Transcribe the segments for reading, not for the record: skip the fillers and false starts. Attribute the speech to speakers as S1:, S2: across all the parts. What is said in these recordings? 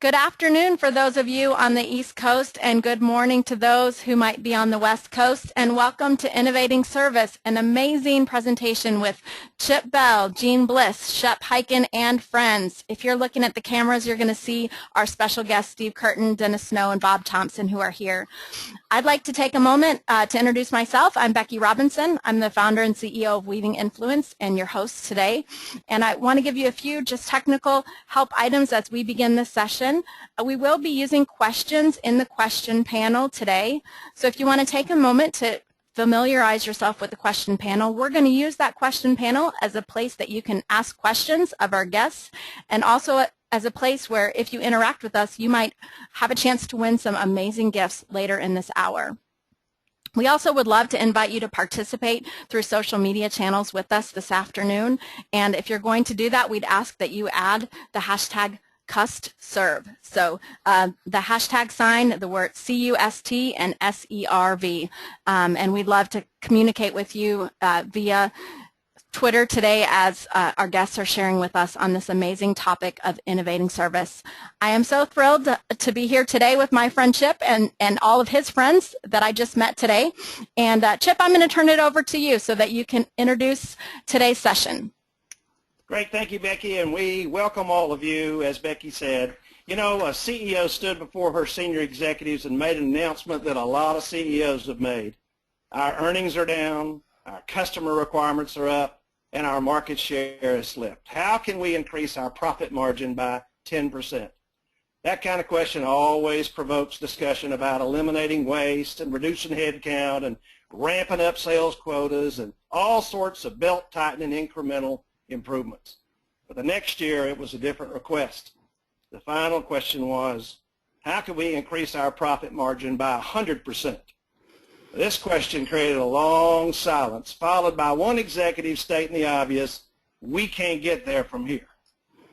S1: Good afternoon for those of you on the East Coast, and good morning to those who might be on the West Coast, and welcome to Innovating Service, an amazing presentation with Chip Bell, Jeanne Bliss, Shep Hyken, and friends. If you're looking at the cameras, you're going to see our special guests, Steve Curtin, Dennis Snow, and Bob Thompson, who are here. I'd like to take a moment to introduce myself. I'm Becky Robinson. I'm the founder and CEO of Weaving Influence and your host today. And I want to give you a few just technical help items as we begin this session. We will be using questions in the question panel today. So if you want to take a moment to familiarize yourself with the question panel, we're going to use that question panel as a place that you can ask questions of our guests, and also as a place where if you interact with us, you might have a chance to win some amazing gifts later in this hour. We also would love to invite you to participate through social media channels with us this afternoon. And if you're going to do that, we'd ask that you add the hashtag CustServe. So the hashtag sign, the word C-U-S-T and S-E-R-V. And we'd love to communicate with you via Twitter today as our guests are sharing with us on this amazing topic of innovating service. I am so thrilled to be here today with my friend Chip and all of his friends that I just met today. And Chip, I'm going to turn it over to you so that you can introduce today's session.
S2: Great, thank you, Becky, and we welcome all of you. As Becky said, you know, a CEO stood before her senior executives and made an announcement that a lot of CEOs have made. Our earnings are down, our customer requirements are up, and our market share has slipped. How can we increase our profit margin by 10%? That kind of question always provokes discussion about eliminating waste and reducing headcount and ramping up sales quotas and all sorts of belt-tightening incremental improvements. But the next year, it was a different request. The final question was, how can we increase our profit margin by 100%? This question created a long silence, followed by one executive stating the obvious: we can't get there from here.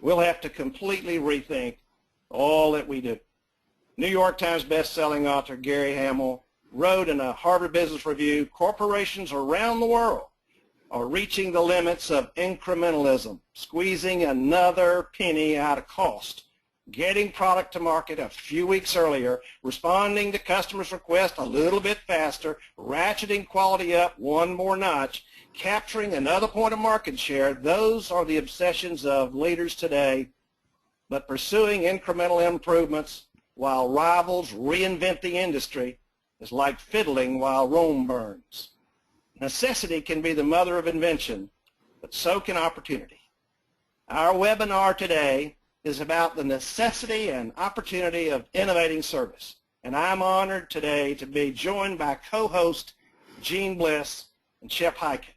S2: We'll have to completely rethink all that we do. New York Times best-selling author Gary Hamel wrote in a Harvard Business Review, corporations around the world are reaching the limits of incrementalism, squeezing another penny out of cost, getting product to market a few weeks earlier, responding to customers' requests a little bit faster, ratcheting quality up one more notch, capturing another point of market share. Those are the obsessions of leaders today. But pursuing incremental improvements while rivals reinvent the industry is like fiddling while Rome burns. Necessity can be the mother of invention, but so can opportunity. Our webinar today is about the necessity and opportunity of innovating service. And I'm honored today to be joined by co-host Jeanne Bliss and Shep Hyken.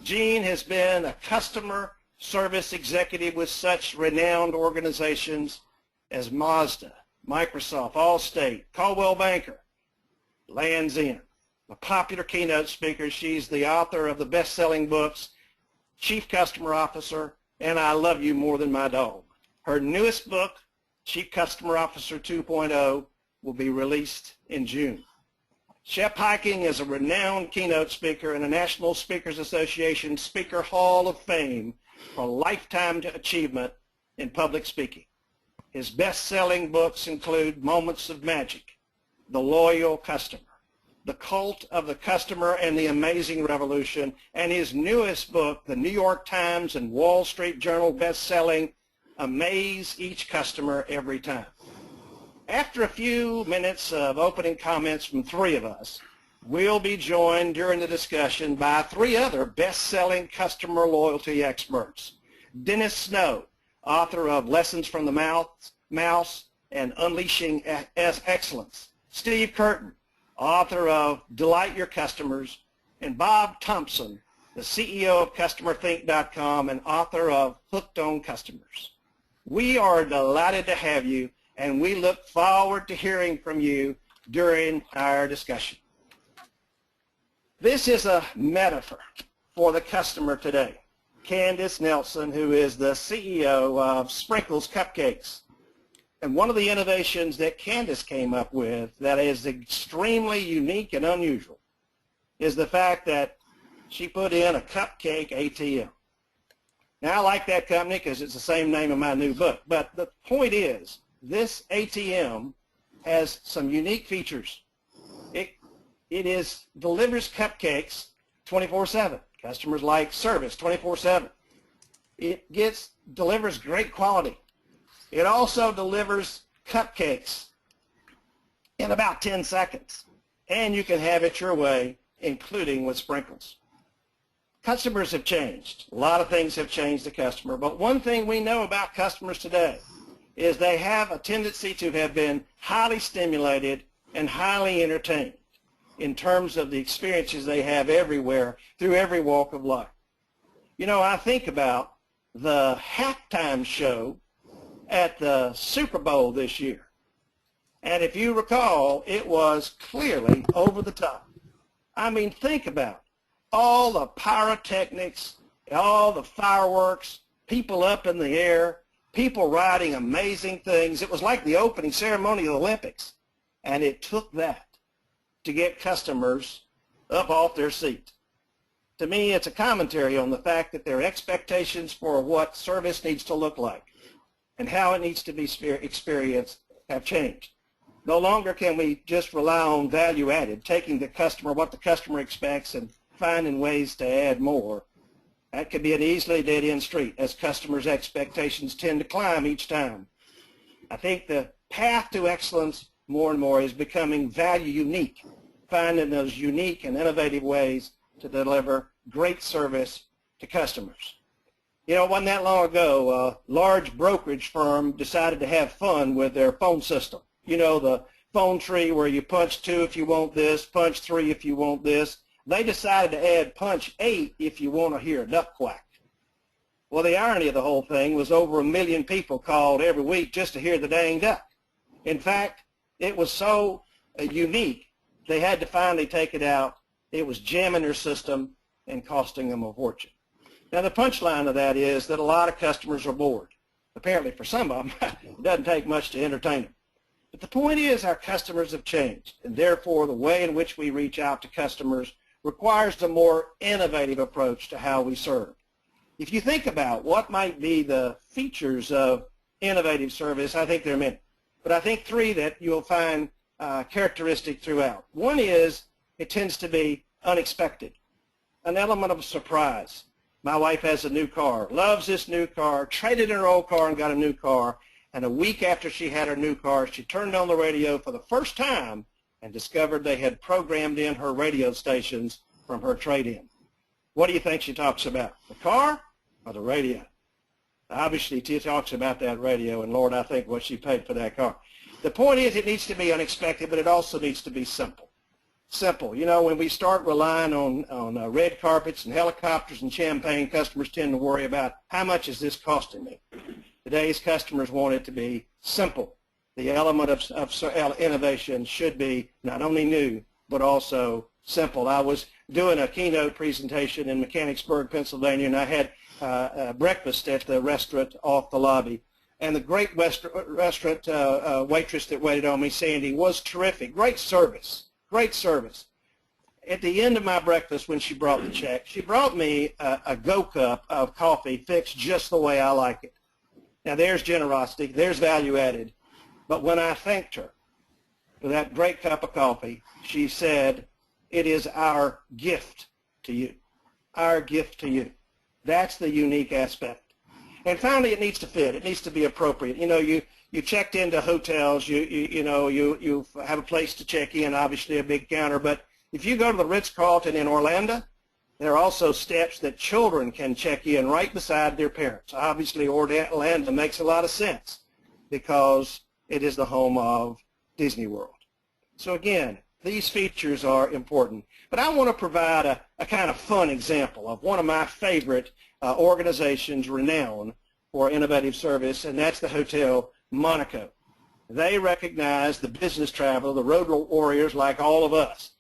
S2: Jeanne has been a customer service executive with such renowned organizations as Mazda, Microsoft, Allstate, Coldwell Banker, Lands End. A popular keynote speaker, she's the author of the best-selling books, Chief Customer Officer, and I Love You More Than My Dog. Her newest book, Chief Customer Officer 2.0, will be released in June. Shep Hyken is a renowned keynote speaker and a National Speakers Association Speaker Hall of Fame for lifetime achievement in public speaking. His best-selling books include Moments of Magic, The Loyal Customer, The Cult of the Customer and the Amazing Revolution, and his newest book, the New York Times and Wall Street Journal best-selling Amaze Each Customer Every Time. After a few minutes of opening comments from three of us, we'll be joined during the discussion by three other best-selling customer loyalty experts. Dennis Snow, author of Lessons from the Mouse and Unleashing Excellence. Steve Curtin, author of Delight Your Customers, and Bob Thompson, the CEO of CustomerThink.com and author of Hooked on Customers. We are delighted to have you, and we look forward to hearing from you during our discussion. This is a metaphor for the customer today. Candace Nelson, who is the CEO of Sprinkles Cupcakes. And one of the innovations that Candace came up with that is extremely unique and unusual is the fact that she put in a cupcake ATM. Now, I like that company because it's the same name of my new book. But the point is, this ATM has some unique features. It delivers cupcakes 24/7. Customers like service 24/7. It delivers great quality. It also delivers cupcakes in about 10 seconds. And you can have it your way, including with sprinkles. Customers have changed. A lot of things have changed the customer. But one thing we know about customers today is they have a tendency to have been highly stimulated and highly entertained in terms of the experiences they have everywhere through every walk of life. You know, I think about the halftime show at the Super Bowl this year. And if you recall, it was clearly over the top. I mean, think about it. All the pyrotechnics, all the fireworks, people up in the air, people riding amazing things. It was like the opening ceremony of the Olympics. And it took that to get customers up off their seat. To me, it's a commentary on the fact that their expectations for what service needs to look like and how it needs to be experienced have changed. No longer can we just rely on value added, taking the customer, what the customer expects, and finding ways to add more. That could be an easily dead-end street as customers' expectations tend to climb each time. I think the path to excellence more and more is becoming value unique, finding those unique and innovative ways to deliver great service to customers. You know, it wasn't that long ago, a large brokerage firm decided to have fun with their phone system. You know, the phone tree where you punch 2 if you want this, punch 3 if you want this. They decided to add punch 8 if you want to hear a duck quack. Well, the irony of the whole thing was over 1 million people called every week just to hear the dang duck. In fact, it was so unique, they had to finally take it out. It was jamming their system and costing them a fortune. Now, the punchline of that is that a lot of customers are bored. Apparently, for some of them, it doesn't take much to entertain them. But the point is our customers have changed, and therefore the way in which we reach out to customers requires a more innovative approach to how we serve. If you think about what might be the features of innovative service, I think there are many. But I think 3 that you'll find characteristic throughout. One is it tends to be unexpected, an element of surprise. My wife has a new car, loves this new car, traded in her old car and got a new car. And a week after she had her new car, she turned on the radio for the first time and discovered they had programmed in her radio stations from her trade-in. What do you think she talks about, the car or the radio? Obviously, she talks about that radio, and Lord, I think what she paid for that car. The point is it needs to be unexpected, but it also needs to be simple. Simple. You know, when we start relying on red carpets and helicopters and champagne, customers tend to worry about how much is this costing me. Today's customers want it to be simple. The element of innovation should be not only new, but also simple. I was doing a keynote presentation in Mechanicsburg, Pennsylvania, and I had breakfast at the restaurant off the lobby. And the great restaurant waitress that waited on me, Sandy, was terrific. Great service. Great service. At the end of my breakfast, when she brought the check, she brought me a Go cup of coffee fixed just the way I like it. Now, there's generosity, there's value added. But when I thanked her for that great cup of coffee, she said, "It is our gift to you, our gift to you." That's the unique aspect. And finally, it needs to fit. It needs to be appropriate. You know, you checked into hotels, you have a place to check in, obviously a big counter. But if you go to the Ritz-Carlton in Orlando, there are also steps that children can check in right beside their parents. Obviously, Orlando makes a lot of sense because it is the home of Disney World. So again, these features are important. But I want to provide a kind of fun example of one of my favorite organizations renowned for innovative service, and that's the Hotel Monaco. They recognize the business traveler, the road warriors like all of us,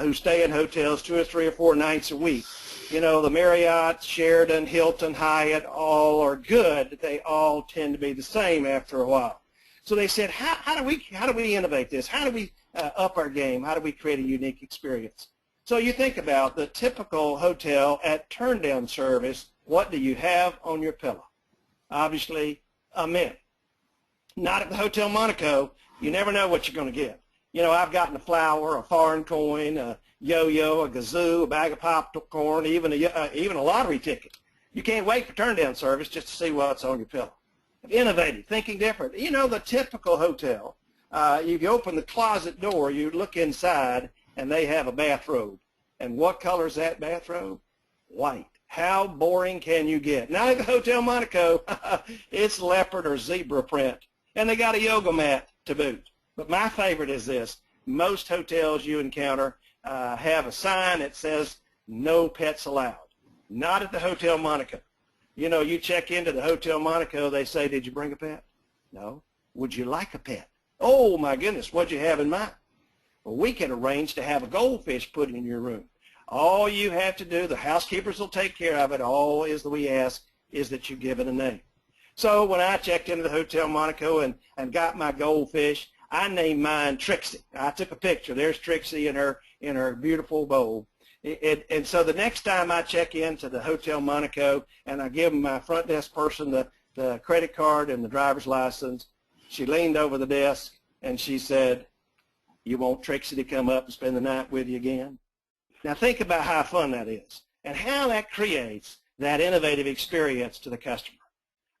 S2: who stay in hotels 2 or 3 or 4 nights a week. You know, the Marriott, Sheraton, Hilton, Hyatt, all are good. They all tend to be the same after a while. So they said, how do we innovate this? How do we up our game? How do we create a unique experience? So you think about the typical hotel at turn-down service. What do you have on your pillow? Obviously, a mint. Not at the Hotel Monaco. You never know what you're going to get. You know, I've gotten a flower, a foreign coin, a yo-yo, a gazoo, a bag of popcorn, even a lottery ticket. You can't wait for turn-down service just to see what's on your pillow. Innovative, thinking different. You know, the typical hotel, if you open the closet door, you look inside, and they have a bathrobe. And what color is that bathrobe? White. How boring can you get? Now at the Hotel Monaco, it's leopard or zebra print. And they got a yoga mat to boot. But my favorite is this. Most hotels you encounter have a sign that says, no pets allowed. Not at the Hotel Monaco. You know, you check into the Hotel Monaco, they say, did you bring a pet? No. Would you like a pet? Oh, my goodness, what'd you have in mind? Well, we can arrange to have a goldfish put in your room. All you have to do, the housekeepers will take care of it. All is that we ask is that you give it a name. So when I checked into the Hotel Monaco and got my goldfish, I named mine Trixie. I took a picture. There's Trixie in her beautiful bowl. And so the next time I check into the Hotel Monaco and I give my front desk person the credit card and the driver's license, she leaned over the desk and she said, you want Trixie to come up and spend the night with you again? Now think about how fun that is and how that creates that innovative experience to the customer.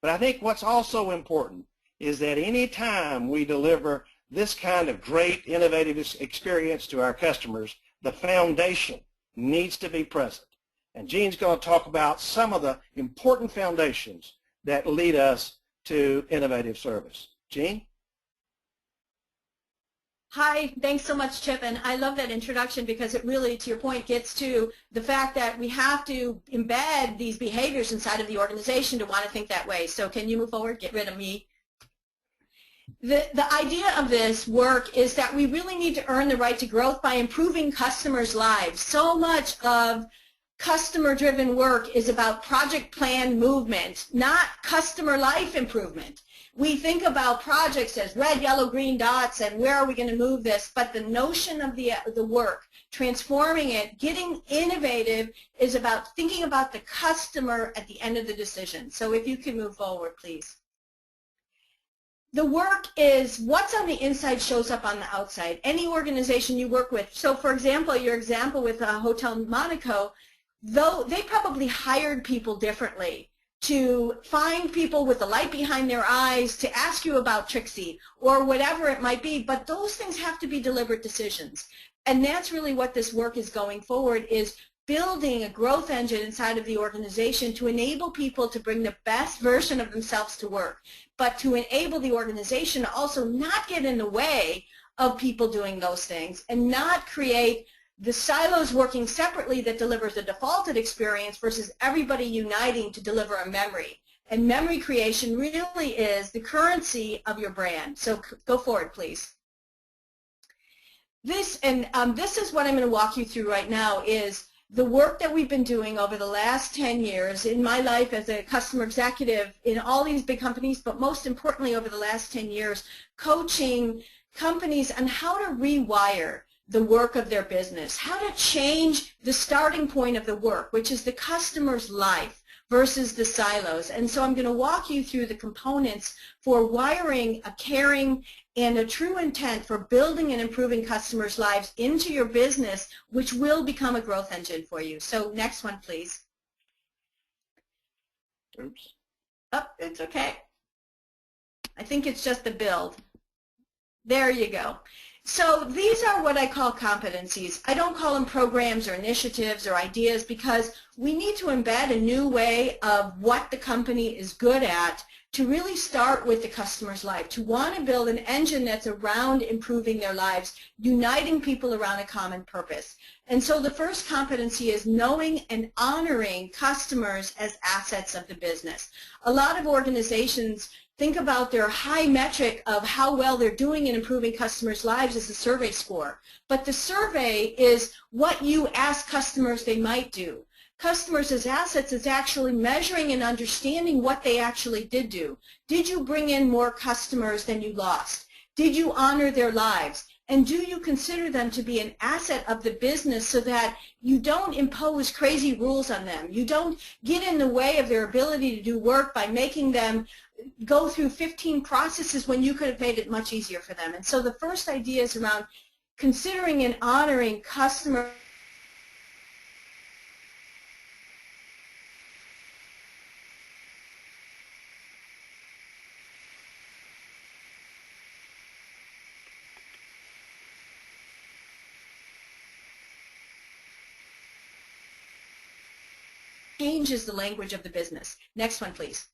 S2: But I think what's also important is that any time we deliver this kind of great innovative experience to our customers, the foundation needs to be present. And Jeanne's going to talk about some of the important foundations that lead us to innovative service. Jeanne?
S3: Hi, thanks so much, Chip, and I love that introduction because it really, to your point, gets to the fact that we have to embed these behaviors inside of the organization to want to think that way. So can you move forward? Get rid of me. The idea of this work is that we really need to earn the right to growth by improving customers' lives. So much of customer-driven work is about project plan movement, not customer life improvement. We think about projects as red, yellow, green dots and where are we going to move this, but the notion of the work, transforming it, getting innovative is about thinking about the customer at the end of the decision. So if you can move forward, please. The work is what's on the inside shows up on the outside. Any organization you work with. So for example, your example with Hotel Monaco, though they probably hired people differently to find people with the light behind their eyes to ask you about Trixie or whatever it might be, but those things have to be deliberate decisions. And that's really what this work is going forward, is building a growth engine inside of the organization to enable people to bring the best version of themselves to work, but to enable the organization to also not get in the way of people doing those things and not create the silos working separately that delivers a defaulted experience versus everybody uniting to deliver a memory. And memory creation really is the currency of your brand. So go forward, please. This is what I'm going to walk you through right now is the work that we've been doing over the last 10 years in my life as a customer executive in all these big companies, but most importantly over the last 10 years, coaching companies on how to rewire the work of their business, how to change the starting point of the work, which is the customer's life versus the silos. And so I'm going to walk you through the components for wiring a caring and a true intent for building and improving customers' lives into your business, which will become a growth engine for you. So next one, please.
S2: Oops.
S3: Oh, it's okay. I think it's just the build. There you go. So these are what I call competencies. I don't call them programs or initiatives or ideas because we need to embed a new way of what the company is good at to really start with the customer's life, to want to build an engine that's around improving their lives, uniting people around a common purpose. And so the first competency is knowing and honoring customers as assets of the business. A lot of organizations think about their high metric of how well they're doing in improving customers' lives as a survey score. But the survey is what you ask customers they might do. Customers as assets is actually measuring and understanding what they actually did do. Did you bring in more customers than you lost? Did you honor their lives? And do you consider them to be an asset of the business so that you don't impose crazy rules on them? You don't get in the way of their ability to do work by making them go through 15 processes when you could have made it much easier for them. And so the first idea is around considering and honoring customer changes the language of the business. Next one, please.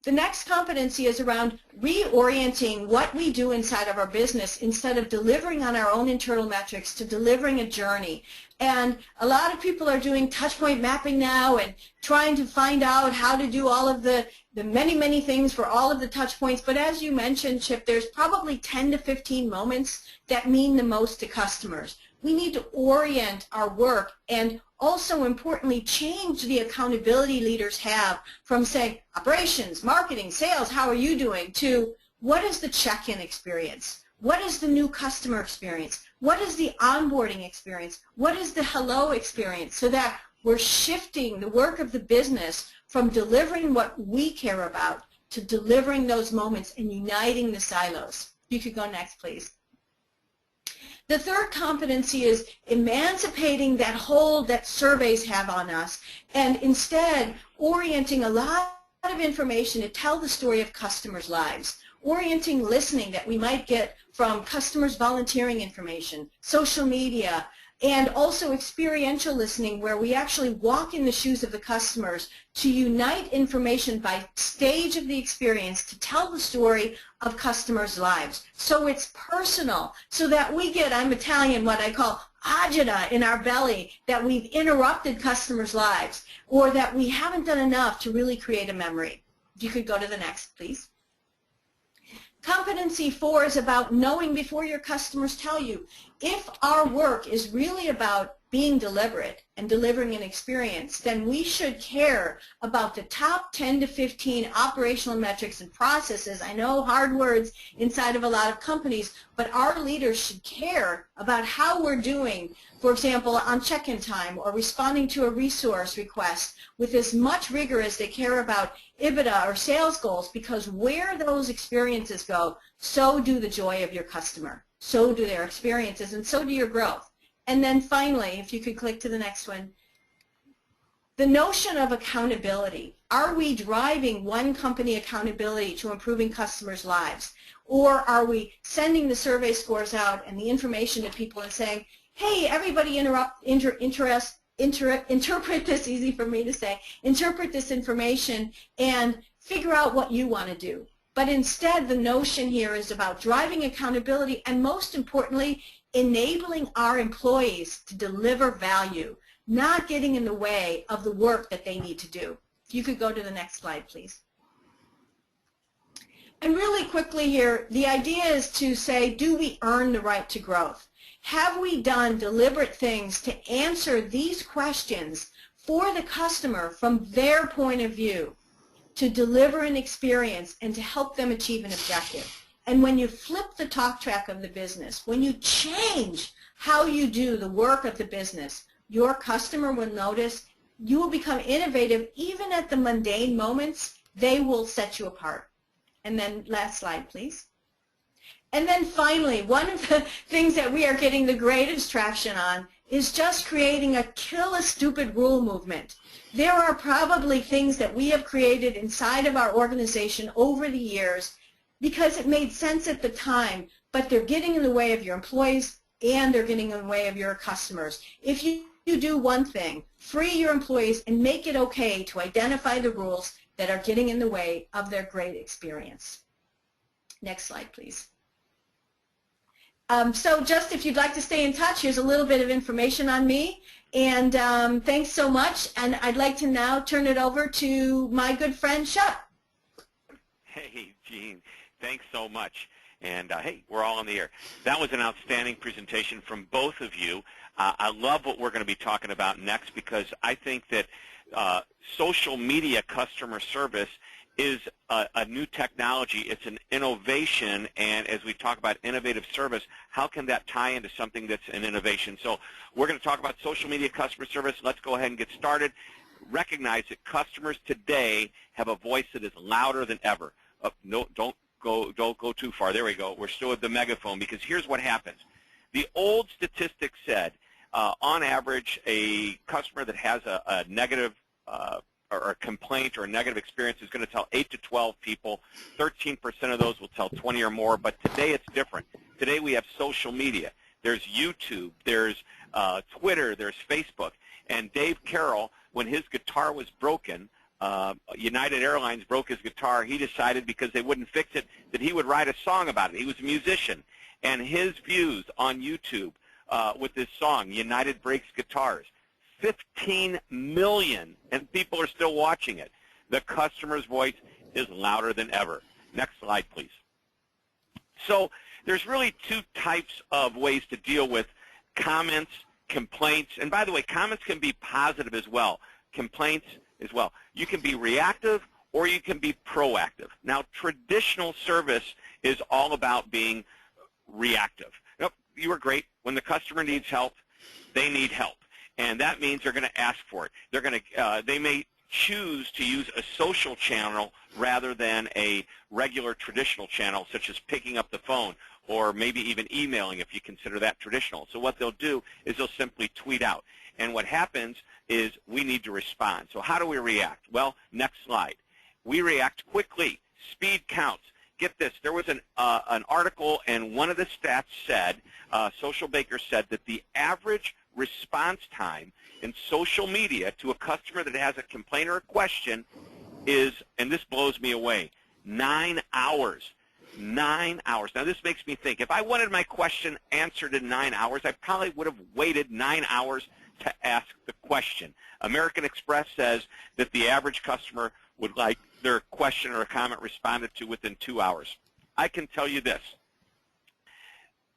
S3: The next competency is around reorienting what we do inside of our business instead of delivering on our own internal metrics to delivering a journey. And a lot of people are doing touchpoint mapping now and trying to find out how to do all of the many things for all of the touch points. But as you mentioned, Chip, there's probably 10 to 15 moments that mean the most to customers. We need to orient our work and also importantly change the accountability leaders have from saying operations, marketing, sales, how are you doing, to what is the check-in experience? What is the new customer experience? What is the onboarding experience? What is the hello experience? So that we're shifting the work of the business from delivering what we care about to delivering those moments and uniting the silos. You could go next, please. The third competency is emancipating that hold that surveys have on us and instead orienting a lot of information to tell the story of customers' lives. Orienting listening that we might get from customers' volunteering information, social media, and also experiential listening where we actually walk in the shoes of the customers to unite information by stage of the experience to tell the story of customers' lives. So it's personal, so that we get, I'm Italian, what I call agita in our belly, that we've interrupted customers' lives or that we haven't done enough to really create a memory. If you could go to the next, please. Competency 4 is about knowing before your customers tell you. If our work is really about being deliberate and delivering an experience, then we should care about the top 10 to 15 operational metrics and processes. I know hard words inside of a lot of companies, but our leaders should care about how we're doing, for example, on check-in time or responding to a resource request with as much rigor as they care about EBITDA or sales goals, because where those experiences go, so do the joy of your customer, so do their experiences, and so do your growth. And then finally, if you could click to the next one, the notion of accountability. Are we driving one company accountability to improving customers' lives? Or are we sending the survey scores out and the information to people and saying, hey, everybody interpret this, easy for me to say, interpret this information and figure out what you want to do. But instead, the notion here is about driving accountability and, most importantly, enabling our employees to deliver value, not getting in the way of the work that they need to do. If you could go to the next slide, please. And really quickly here, the idea is to say, do we earn the right to growth? Have we done deliberate things to answer these questions for the customer from their point of view, to deliver an experience and to help them achieve an objective? And when you flip the talk track of the business, when you change how you do the work of the business, your customer will notice. You will become innovative even at the mundane moments. They will set you apart. And then last slide, please. And then finally, one of the things that we are getting the greatest traction on is just creating a kill a stupid rule movement. There are probably things that we have created inside of our organization over the years because it made sense at the time, but they're getting in the way of your employees and they're getting in the way of your customers. If you do one thing, free your employees and make it okay to identify the rules that are getting in the way of their great experience. Next slide, please. So just if you'd like to stay in touch, here's a little bit of information on me. And thanks so much. And I'd like to now turn it over to my good friend, Shep.
S4: Hey, Jeanne. Thanks so much. And, hey, we're all on the air. That was an outstanding presentation from both of you. I love what we're going to be talking about next because I think that social media customer service is a new technology. It's an innovation, and as we talk about innovative service, how can that tie into something that's an innovation? So we're going to talk about social media customer service. Let's go ahead and get started. recognize that customers today have a voice that is louder than ever. No, don't go too far. There we go. We're still at the megaphone, because here's what happens. The old statistics said, on average, a customer that has a negative or a complaint or a negative experience is going to tell 8 to 12 people. 13% of those will tell 20 or more, but today it's different. Today we have social media. There's YouTube, there's Twitter, there's Facebook. And Dave Carroll, when his guitar was broken, United Airlines broke his guitar, he decided, because they wouldn't fix it, that he would write a song about it. He was a musician. And his views on YouTube with this song, United Breaks Guitars, 15 million, and people are still watching it. The customer's voice is louder than ever. Next slide, please. So there's really two types of ways to deal with comments, complaints, and by the way, comments can be positive as well, complaints as well. You can be reactive or you can be proactive. Now, traditional service is all about being reactive. Nope, you were great. When the customer needs help, they need help, and that means they're going to ask for it. They're going to, they may choose to use a social channel rather than a regular traditional channel, such as picking up the phone or maybe even emailing, if you consider that traditional. So what they'll do is they'll simply tweet out. And what happens is we need to respond. So how do we react? Well, next slide. We react quickly. Speed counts. Get this. There was an article, and one of the stats said, Social Baker said, that the average response time in social media to a customer that has a complaint or a question is, and this blows me away, 9 hours. 9 hours. Now, this makes me think, if I wanted my question answered in 9 hours, I probably would have waited 9 hours to ask the question. American Express says that the average customer would like their question or a comment responded to within 2 hours. I can tell you this.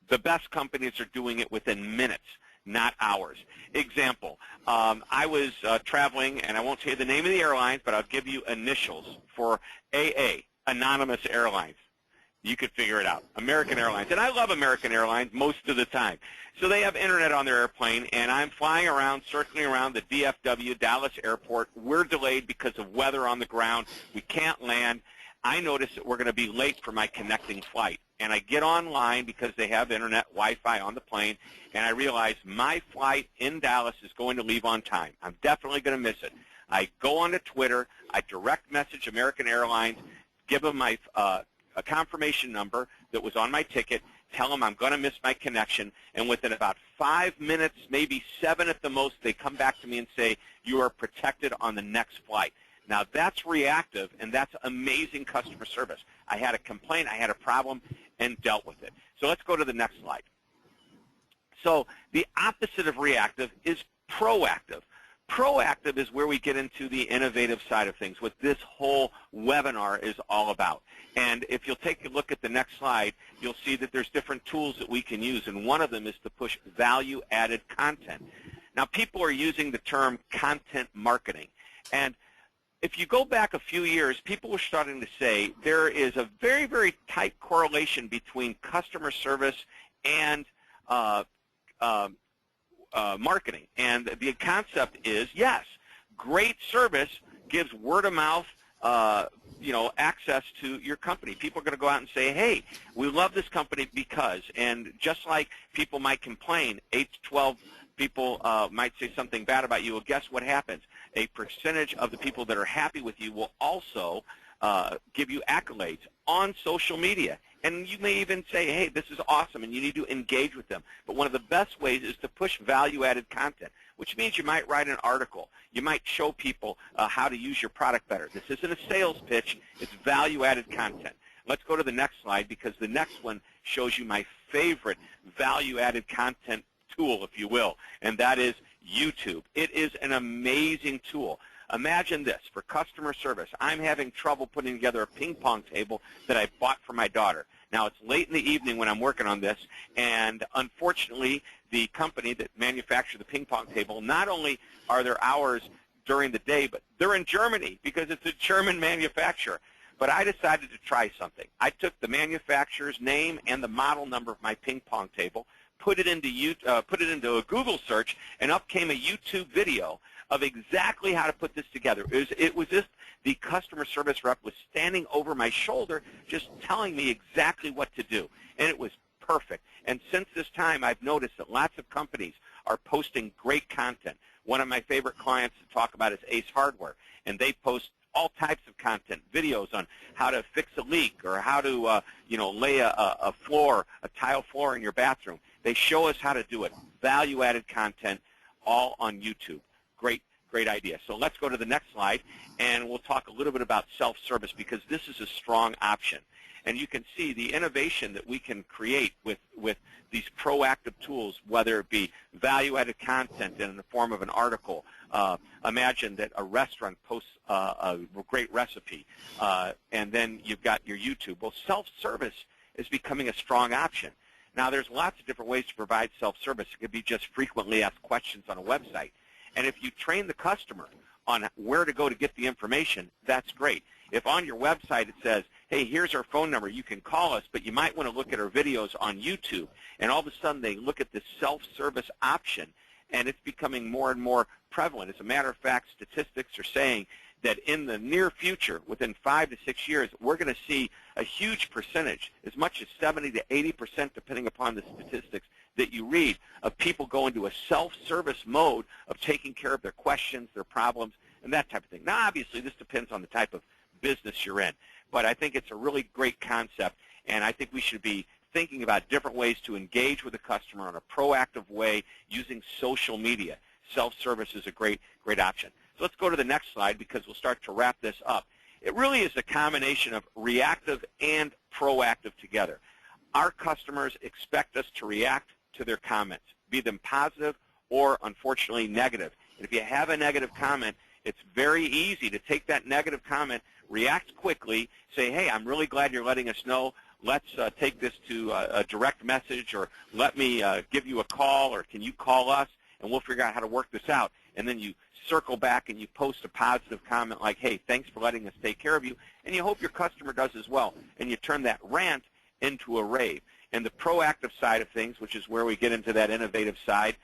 S4: The best companies are doing it within minutes, not hours. Example, I was traveling, and I won't say the name of the airlines, but I'll give you initials for AA, Anonymous Airlines. You could figure it out. American Airlines. And I love American Airlines most of the time. So they have internet on their airplane, and I'm flying around, circling around the DFW, Dallas Airport. We're delayed because of weather on the ground. We can't land. I notice that we're going to be late for my connecting flight. And I get online because they have internet, Wi-Fi on the plane, and I realize my flight in Dallas is going to leave on time. I'm definitely going to miss it. I go onto Twitter. I direct message American Airlines, give them my a confirmation number that was on my ticket, tell them I'm going to miss my connection, and within about 5 minutes, maybe 7 at the most, they come back to me and say, you are protected on the next flight. Now, that's reactive, and that's amazing customer service. I had a complaint, I had a problem, and dealt with it. So let's go to the next slide. So the opposite of reactive is proactive. Proactive is where we get into the innovative side of things, what this whole webinar is all about. And if you'll take a look at the next slide, you'll see that there's different tools that we can use, and one of them is to push value-added content. Now, people are using the term content marketing, and if you go back a few years, people were starting to say there is a very, very tight correlation between customer service and marketing. And the concept is, yes, great service gives word-of-mouth access to your company. People are going to go out and say, hey, we love this company because, and just like people might complain, 8 to 12 people might say something bad about you. Well, guess what happens? A percentage of the people that are happy with you will also give you accolades on social media. And you may even say, hey, this is awesome, and you need to engage with them. But one of the best ways is to push value-added content, which means you might write an article. You might show people how to use your product better. This isn't a sales pitch. It's value-added content. Let's go to the next slide, because the next one shows you my favorite value-added content tool, if you will, and that is YouTube. It is an amazing tool. Imagine this, for customer service, I'm having trouble putting together a ping pong table that I bought for my daughter. Now, it's late in the evening when I'm working on this, and unfortunately, the company that manufactured the ping pong table, not only are there hours during the day, but they're in Germany because it's a German manufacturer. But I decided to try something. I took the manufacturer's name and the model number of my ping pong table, put it into a Google search, and up came a YouTube video of exactly how to put this together. It was just the customer service rep was standing over my shoulder just telling me exactly what to do, and it was perfect. And since this time, I've noticed that lots of companies are posting great content. One of my favorite clients to talk about is Ace Hardware, and they post all types of content, videos on how to fix a leak or how to, lay a tile floor in your bathroom. They show us how to do it. Value-added content, all on YouTube. Great idea. So let's go to the next slide, and we'll talk a little bit about self-service because this is a strong option. And you can see the innovation that we can create with these proactive tools, whether it be value-added content in the form of an article. Imagine that a restaurant posts a great recipe, and then you've got your YouTube. Well, self-service is becoming a strong option. Now, there's lots of different ways to provide self-service. It could be just frequently asked questions on a website. And if you train the customer on where to go to get the information, that's great. If on your website it says, hey, here's our phone number, you can call us, but you might want to look at our videos on YouTube, and all of a sudden they look at this self-service option, and it's becoming more and more prevalent. As a matter of fact, statistics are saying that in the near future, within 5 to 6 years, we're going to see a huge percentage, as much as 70 to 80%, depending upon the statistics that you read, of people go into a self-service mode of taking care of their questions, their problems, and that type of thing. Now, obviously, this depends on the type of business you're in, but I think it's a really great concept, and I think we should be thinking about different ways to engage with the customer in a proactive way using social media. Self-service is a great option. So let's go to the next slide because we'll start to wrap this up. It really is a combination of reactive and proactive together. Our customers expect us to react to their comments, be them positive or, unfortunately, negative. And if you have a negative comment, it's very easy to take that negative comment, react quickly, say, hey, I'm really glad you're letting us know. Let's take this to a direct message, or let me give you a call, or can you call us, and we'll figure out how to work this out. And then you circle back and you post a positive comment like, hey, thanks for letting us take care of you, and you hope your customer does as well. And you turn that rant into a rave. And the proactive side of things, which is where we get into that innovative side,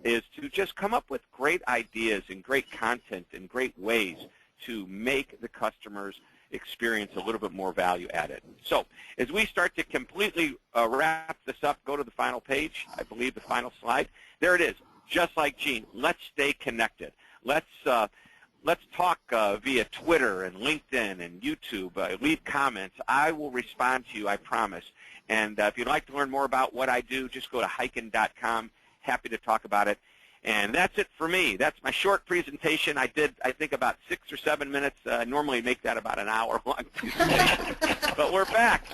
S4: is to just come up with great ideas and great content and great ways to make the customer's experience a little bit more value added. So as we start to completely wrap this up, go to the final page, I believe the final slide. There it is, just like Jeanne. Let's stay connected. Let's talk via Twitter and LinkedIn and YouTube. Leave comments. I will respond to you, I promise. And if you'd like to learn more about what I do, just go to hyken.com. Happy to talk about it. And that's it for me. That's my short presentation. I did, I think, about 6 or 7 minutes. I normally make that about an hour long. But we're back.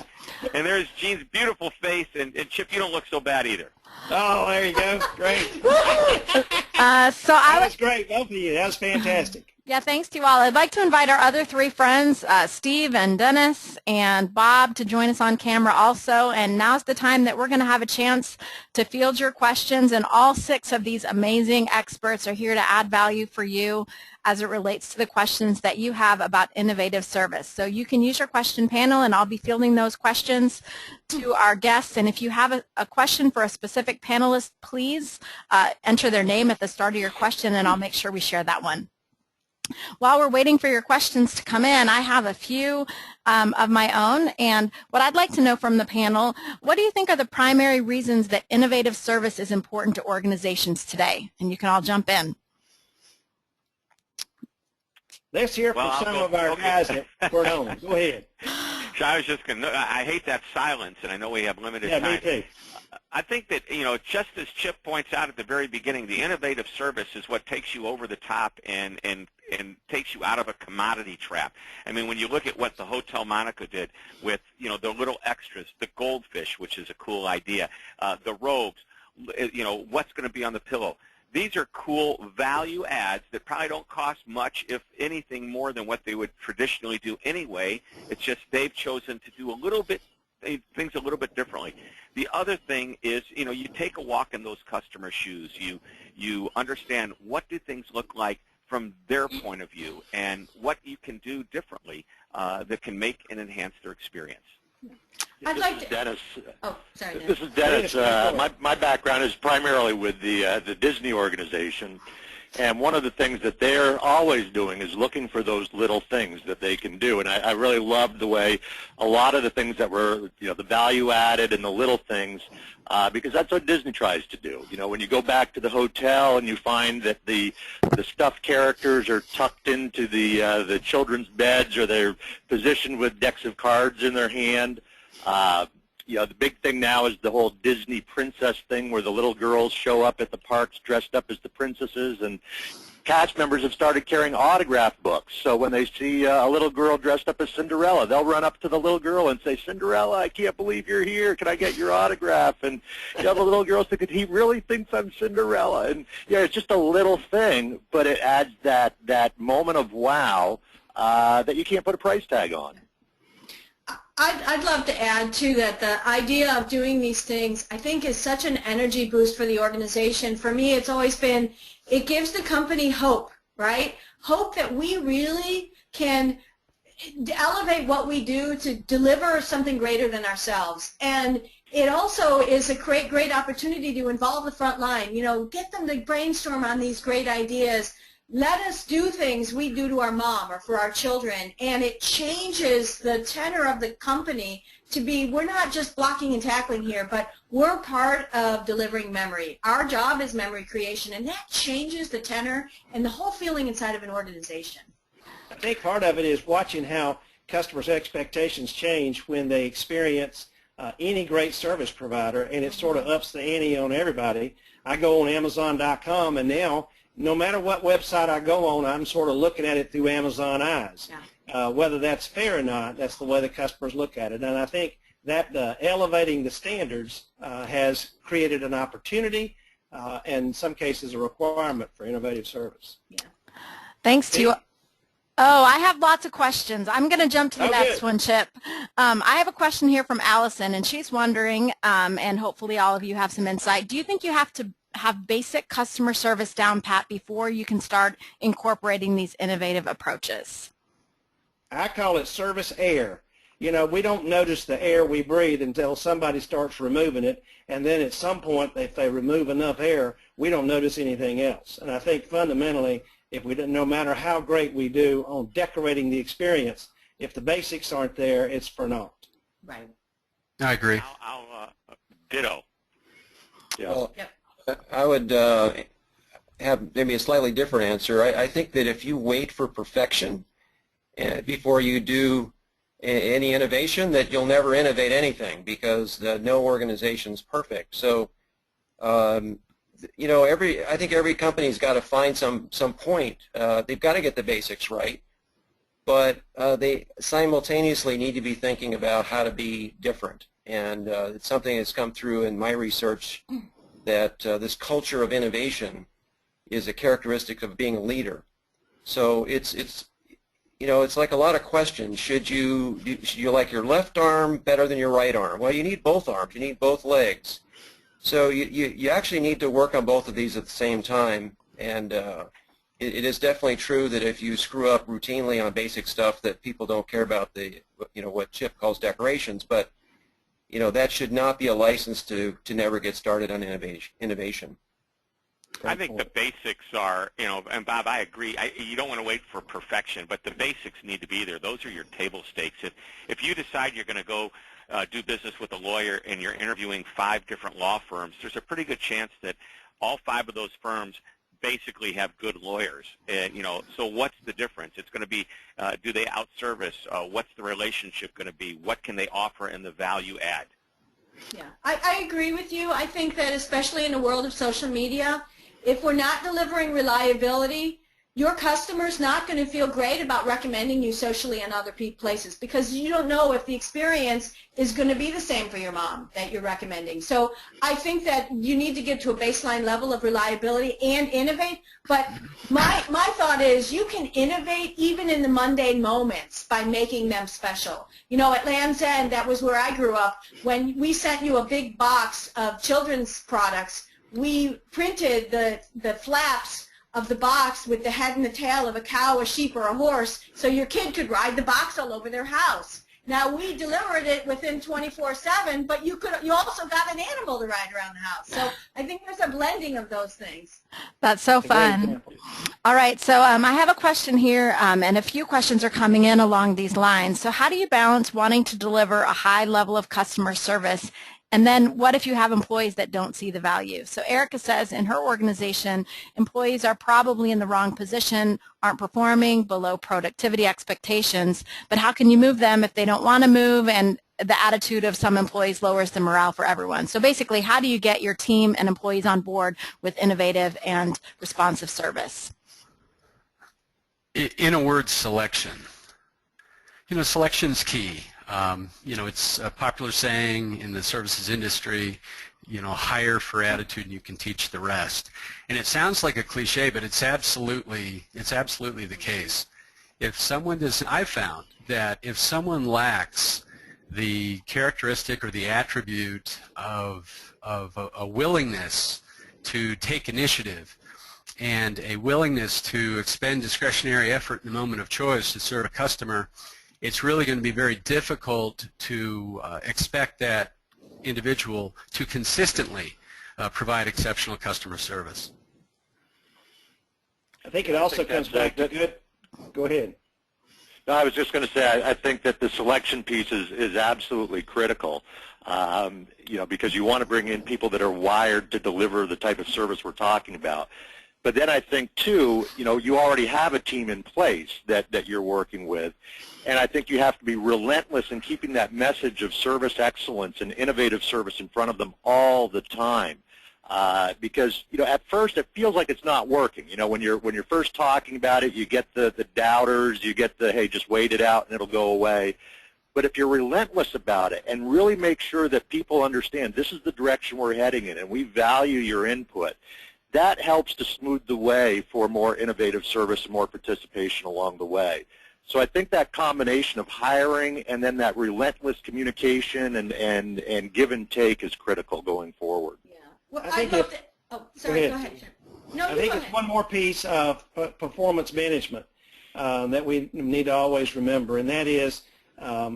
S4: And there's Jeanne's beautiful face. And Chip, you don't look so bad either.
S2: Oh, there you go. Great.
S1: That
S2: was great, both of you. That was fantastic.
S1: Yeah, thanks to you all. I'd like to invite our other 3 friends, Steve and Dennis and Bob, to join us on camera also. And now's the time that we're going to have a chance to field your questions. And all 6 of these amazing experts are here to add value for you as it relates to the questions that you have about innovative service. So you can use your question panel, and I'll be fielding those questions to our guests. And if you have a question for a specific panelist, please enter their name at the start of your question, and I'll make sure we share that one. While we're waiting for your questions to come in, I have a few of my own. And what I'd like to know from the panel, what do you think are the primary reasons that innovative service is important to organizations today? And you can all jump in.
S2: Let's hear from some of our guys at Curtin. Go ahead.
S4: So I was just going to, I hate that silence, and I know we have limited time.
S2: Yeah, me too.
S4: I think that, just as Chip points out at the very beginning, the innovative service is what takes you over the top and takes you out of a commodity trap. I mean, when you look at what the Hotel Monaco did with, the little extras, the goldfish, which is a cool idea, the robes, what's going to be on the pillow. These are cool value adds that probably don't cost much, if anything, more than what they would traditionally do anyway. It's just they've chosen to do things a little bit differently. The other thing is, you take a walk in those customer shoes. You understand what do things look like from their point of view and what you can do differently that can make and enhance their experience.
S3: I'd like to.
S5: Dennis.
S3: Oh, sorry.
S5: This is Dennis. My background is primarily with the Disney organization, And one of the things that they're always doing is looking for those little things that they can do. And I really loved the way a lot of the things that were, the value added and the little things, because that's what Disney tries to do. When you go back to the hotel and you find that the stuffed characters are tucked into the children's beds, or they're positioned with decks of cards in their hand. The big thing now is the whole Disney princess thing, where the little girls show up at the parks dressed up as the princesses, and cast members have started carrying autograph books. So when they see a little girl dressed up as Cinderella, they'll run up to the little girl and say, "Cinderella, I can't believe you're here. Can I get your autograph?" And the little girl's thinking, "He really thinks I'm Cinderella." And it's just a little thing, but it adds that moment of wow that you can't put a price tag on.
S3: I'd love to add, too, that the idea of doing these things, I think, is such an energy boost for the organization. For me, it's always been, it gives the company hope, right? Hope that we really can elevate what we do to deliver something greater than ourselves. And it also is a great opportunity to involve the front line, get them to brainstorm on these great ideas. Let us do things we do to our mom or for our children, and it changes the tenor of the company to be, we're not just blocking and tackling here, but we're part of delivering memory. Our job is memory creation, and that changes the tenor and the whole feeling inside of an organization.
S2: I think part of it is watching how customers' expectations change when they experience any great service provider, and it sort of ups the ante on everybody. I go on Amazon.com, and now no matter what website I go on, I'm sort of looking at it through Amazon eyes.
S3: Yeah.
S2: Whether that's fair or not, that's the way the customers look at it. And I think that elevating the standards has created an opportunity and in some cases a requirement for innovative service.
S3: Yeah.
S1: Thanks to you. Oh, I have lots of questions. I'm going to jump to the next one, Chip. I have a question here from Allison, and she's wondering, and hopefully all of you have some insight, do you think you have to have basic customer service down pat before you can start incorporating these innovative approaches?
S2: I call it service air. We don't notice the air we breathe until somebody starts removing it, and then at some point, if they remove enough air, we don't notice anything else. And I think fundamentally, no matter how great we do on decorating the experience, if the basics aren't there, it's for naught.
S3: Right.
S6: I agree.
S4: I'll ditto.
S2: Yeah.
S7: Well,
S3: Yep.
S7: I would have maybe a slightly different answer. I think that if you wait for perfection before you do any innovation, that you'll never innovate anything, because no organization's perfect. So, I think every company's got to find some point. They've got to get the basics right, but they simultaneously need to be thinking about how to be different. And it's something that's come through in my research, that this culture of innovation is a characteristic of being a leader. So it's like a lot of questions. Should you like your left arm better than your right arm? Well, you need both arms. You need both legs. So you actually need to work on both of these at the same time. And it is definitely true that if you screw up routinely on basic stuff, that people don't care about what Chip calls decorations. But that should not be a license to never get started on innovation.
S4: I think the basics are, and Bob, I agree. You don't want to wait for perfection, but the basics need to be there. Those are your table stakes. If you decide you're going to go do business with a lawyer and you're interviewing 5 different law firms, there's a pretty good chance that all 5 of those firms basically have good lawyers. So what's the difference? It's going to be, do they outservice? What's the relationship going to be? What can they offer in the value add?
S3: Yeah, I agree with you. I think that especially in the world of social media, if we're not delivering reliability, your customer's not going to feel great about recommending you socially in other places, because you don't know if the experience is going to be the same for your mom that you're recommending. So I think that you need to get to a baseline level of reliability and innovate. But my thought is you can innovate even in the mundane moments by making them special. At Land's End, that was where I grew up. When we sent you a big box of children's products, we printed the flaps of the box with the head and the tail of a cow, a sheep, or a horse, so your kid could ride the box all over their house. Now we delivered it within 24/7, but you also got an animal to ride around the house. So I think there's a blending of those things.
S1: That's so fun. All right, so I have a question here, and a few questions are coming in along these lines. So how do you balance wanting to deliver a high level of customer service, and then what if you have employees that don't see the value? So Erica says in her organization, employees are probably in the wrong position, aren't performing, below productivity expectations, but how can you move them if they don't want to move, and the attitude of some employees lowers the morale for everyone? So basically, how do you get your team and employees on board with innovative and responsive service?
S6: In a word, selection. Selection's key. It's a popular saying in the services industry, hire for attitude and you can teach the rest. And it sounds like a cliche, but it's absolutely the case. I've found that if someone lacks the characteristic or the attribute of a willingness to take initiative and a willingness to expend discretionary effort in the moment of choice to serve a customer, it's really going to be very difficult to expect that individual to consistently provide exceptional customer service.
S2: I think it also comes back to good. Go ahead.
S5: No, I was just going to say I think that the selection piece is absolutely critical. Because you want to bring in people that are wired to deliver the type of service we're talking about. But then I think, too, you already have a team in place that you're working with. And I think you have to be relentless in keeping that message of service excellence and innovative service in front of them all the time. Because, at first it feels like it's not working. When you're first talking about it, you get the doubters, you get the, hey, just wait it out and it'll go away. But if you're relentless about it and really make sure that people understand this is the direction we're heading in and we value your input, that helps to smooth the way for more innovative service and more participation along the way. So I think that combination of hiring and then that relentless communication and give and take is critical going forward.
S3: Yeah. Well, I'd love to. Oh, sorry. Go ahead. No,
S2: I think it's one more piece of performance management that we need to always remember, and that is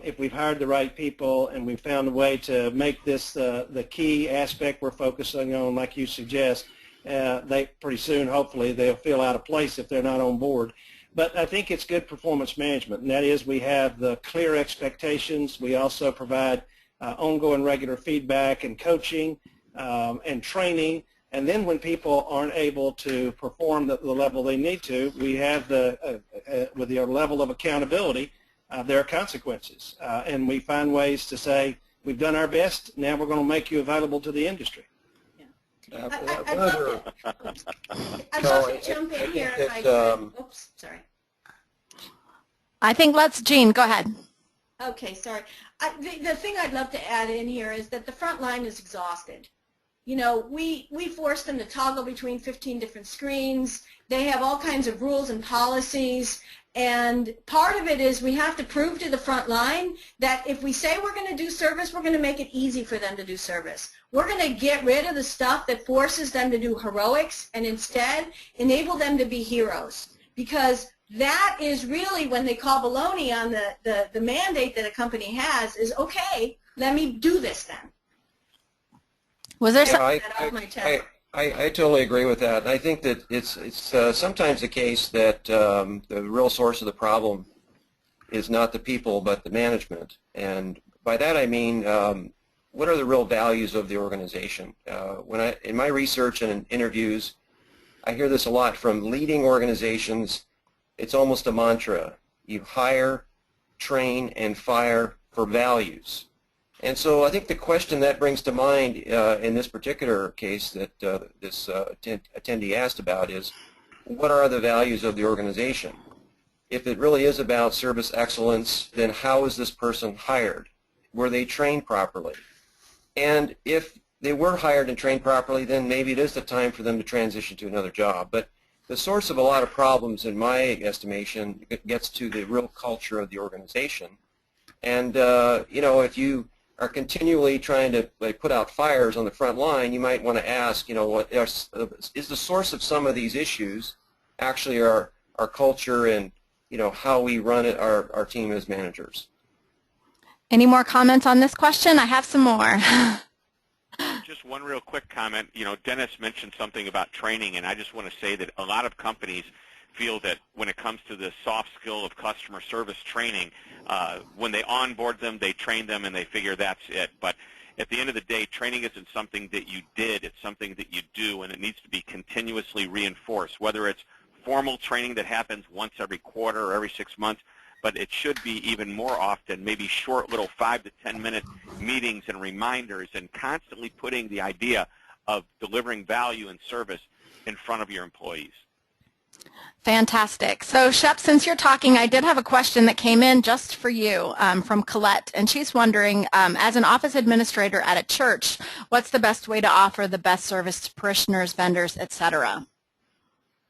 S2: if we've hired the right people and we've found a way to make this the key aspect we're focusing on, like you suggest, they pretty soon, hopefully, they'll feel out of place if they're not on board. But I think it's good performance management, and that is we have the clear expectations. We also provide ongoing regular feedback and coaching and training. And then when people aren't able to perform the level they need to, we have with the level of accountability, there are consequences. And we find ways to say, we've done our best, now we're going to make you available to the industry.
S3: I'd love to jump in here if I could. Oops, sorry.
S1: I think Jeanne, go ahead.
S3: Okay, sorry. The thing I'd love to add in here is that the front line is exhausted. We force them to toggle between 15 different screens. They have all kinds of rules and policies. And part of it is we have to prove to the front line that if we say we're going to do service, we're going to make it easy for them to do service. We're going to get rid of the stuff that forces them to do heroics and instead enable them to be heroes. Because that is really when they call baloney on the mandate that a company has is, okay, let me do this then.
S1: Was there
S7: I totally agree with that. I think that it's sometimes the case that the real source of the problem is not the people but the management. And by that I mean what are the real values of the organization? In my research and in interviews, I hear this a lot from leading organizations. It's almost a mantra. You hire, train, and fire for values. And so I think the question that brings to mind in this particular case that this attendee asked about is, what are the values of the organization? If it really is about service excellence, then how is this person hired? Were they trained properly? And if they were hired and trained properly, then maybe it is the time for them to transition to another job. But the source of a lot of problems, in my estimation, gets to the real culture of the organization. And, if you are continually trying to put out fires on the front line, you might want to ask, what is the source of some of these issues actually our culture and, how we run it, our team as managers?
S1: Any more comments on this question? I have some more.
S4: Just one real quick comment. You know, Dennis mentioned something about training, and I just want to say that a lot of companies feel that when it comes to the soft skill of customer service training, when they onboard them, they train them, and they figure that's it. But at the end of the day, training isn't something that you did. It's something that you do, and it needs to be continuously reinforced, whether it's formal training that happens once every quarter or every 6 months, but it should be even more often, maybe short little 5 to 10 minute meetings and reminders, and constantly putting the idea of delivering value and service in front of your employees.
S1: Fantastic. So, Shep, since you're talking, I did have a question that came in just for you from Colette, and she's wondering, as an office administrator at a church, what's the best way to offer the best service to parishioners, vendors, etc.?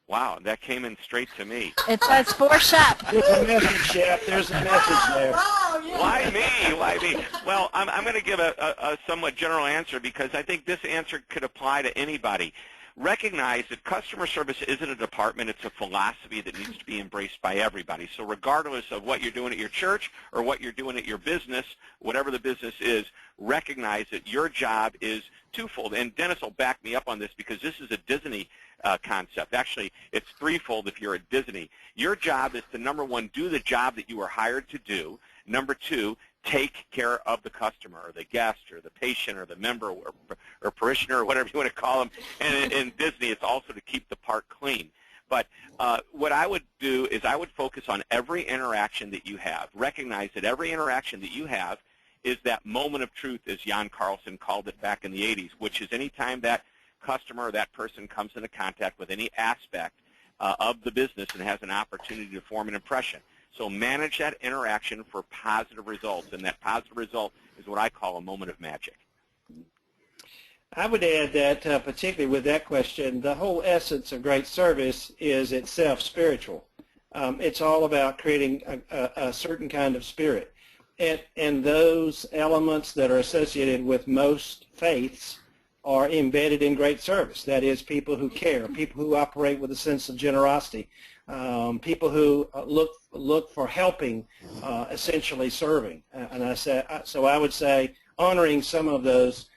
S4: Wow, that came in straight to me.
S1: It says for Shep.
S2: There's a message, Shep. There's a message there.
S4: Why me? Why me? Well, I'm going to give a somewhat general answer because I think this answer could apply to anybody. Recognize that customer service isn't a department, it's a philosophy that needs to be embraced by everybody. So regardless of what you're doing at your church or what you're doing at your business, whatever the business is, recognize that your job is twofold. And Dennis will back me up on this because this is a Disney concept. Actually, it's threefold if you're at Disney. Your job is to, number one, do the job that you were hired to do. Number two, take care of the customer or the guest or the patient or the member or parishioner or whatever you want to call them. And in Disney, it's also to keep the park clean. But what I would do is I would focus on every interaction that you have. Recognize that every interaction that you have is that moment of truth, as Jan Carlson called it back in the 80s, which is any time that customer or that person comes into contact with any aspect of the business and has an opportunity to form an impression. So manage that interaction for positive results, and that positive result is what I call a moment of magic.
S2: I would add that, particularly with that question, the whole essence of great service is itself spiritual. It's all about creating a certain kind of spirit. And those elements that are associated with most faiths are embedded in great service. That is, people who care, people who operate with a sense of generosity, people who look for helping, essentially serving. So I would say honoring some of those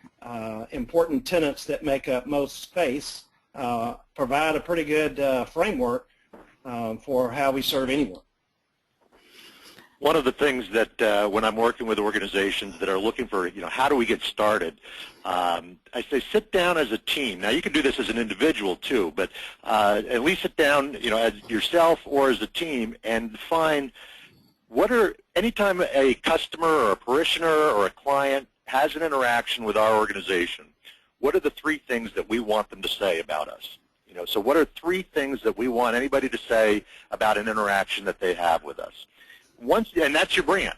S2: important tenets that make up most faiths provide a pretty good framework for how we serve anyone.
S5: One of the things that when I'm working with organizations that are looking for, how do we get started, I say sit down as a team. Now, you can do this as an individual too, but at least sit down, as yourself or as a team and define anytime a customer or a parishioner or a client has an interaction with our organization, what are the three things that we want them to say about us? So what are three things that we want anybody to say about an interaction that they have with us? And that's your brand.